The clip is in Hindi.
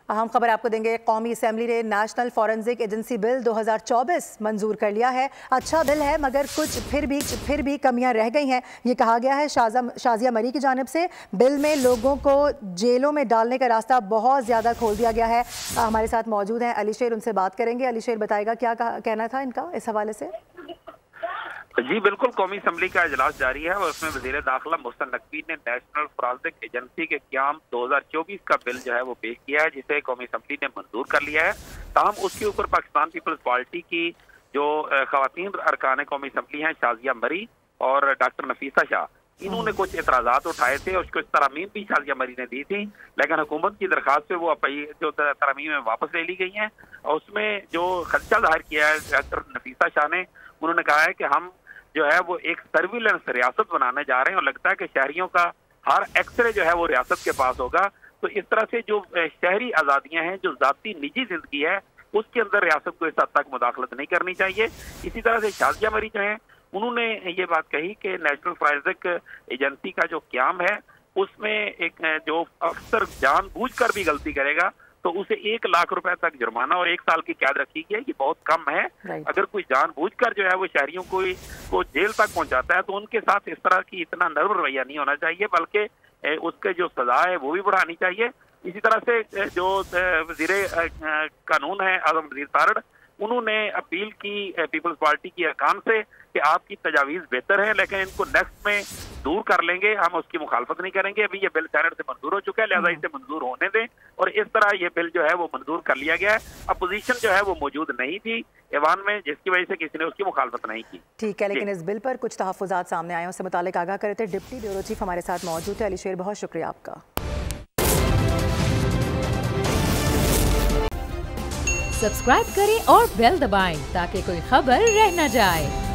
अहम खबर आपको देंगे। कौमी असेंबली ने नेशनल फॉरेंसिक एजेंसी बिल 2024 मंजूर कर लिया है। अच्छा बिल है मगर कुछ फिर भी कमियां रह गई हैं, ये कहा गया है शाजिया मरी की जानिब से। बिल में लोगों को जेलों में डालने का रास्ता बहुत ज़्यादा खोल दिया गया है। हमारे साथ मौजूद हैं अली शेर, उनसे बात करेंगे। अली शेर बताएगा क्या कहना था इनका इस हवाले से। जी बिल्कुल, कौमी असम्बली का इजलास जारी है और उसमें वज़ीर दाखिला मोहसिन नकवी ने नेशनल फॉरेंसिक एजेंसी के क़याम 2024 का बिल जो है वो पेश किया है, जिसे कौमी असम्बली ने मंजूर कर लिया है। ताहम उसके ऊपर पाकिस्तान पीपल्स पार्टी की जो खवातीन अरकान कौमी असम्बली हैं, शाजिया मरी और डॉक्टर नफीसा शाह, इन्होंने कुछ एतराज़ात उठाए थे और कुछ तरमीम भी शाजिया मरी ने दी थी, लेकिन हुकूमत की दरखास्त पे वो जो तरमीमें वापस ले ली गई हैं। और उसमें जो खदशा जाहिर किया है डॉक्टर नफीसा शाह ने, उन्होंने कहा है कि हम जो है वो एक सर्विलेंस रियासत बनाने जा रहे हैं और लगता है कि शहरियों का हर एक्सरे जो है वो रियासत के पास होगा। तो इस तरह से जो शहरी आज़ादियां हैं, जो जाती निजी जिंदगी है, उसके अंदर रियासत को इस हद तक मुदाखलत नहीं करनी चाहिए। इसी तरह से शाजिया मरी जो है, उन्होंने ये बात कही कि नेशनल फॉरेंसिक एजेंसी का जो क़याम है उसमें एक जो अक्सर जानबूझकर भी गलती करेगा तो उसे 1 लाख रुपए तक जुर्माना और 1 साल की कैद रखी गई है। ये बहुत कम है। अगर कोई जानबूझकर जो है वो शहरियों को जेल तक पहुंचाता है तो उनके साथ इस तरह की इतना नर्म रवैया नहीं होना चाहिए, बल्कि उसके जो सजा है वो भी बढ़ानी चाहिए। इसी तरह से जो वज़ीर कानून है आज़म वज़ीर तारड़, उन्होंने अपील की पीपल्स पार्टी की अरकान से कि आपकी तजावीज़ बेहतर है लेकिन इनको नेक्स्ट में दूर कर लेंगे, हम उसकी मुखालफत नहीं करेंगे। अभी ये बिल सेनेट से मंजूर हो चुका है, लिहाजा इसे मंजूर होने दें। और इस तरह ये बिल जो है वो मंजूर कर लिया गया है। अपोजिशन जो है वो मौजूद नहीं थी ऐवान में, जिसकी वजह से किसी ने उसकी मुखालफत नहीं की। ठीक है, लेकिन इस बिल पर कुछ तहफ़्फ़ुज़ात सामने आए, उससे मुतालिक आगाह करे थे डिप्टी ब्यूरो चीफ हमारे साथ मौजूद थे। अली शेर, बहुत शुक्रिया आपका। सब्सक्राइब करें और बेल दबाएं ताकि कोई खबर रह न जाए।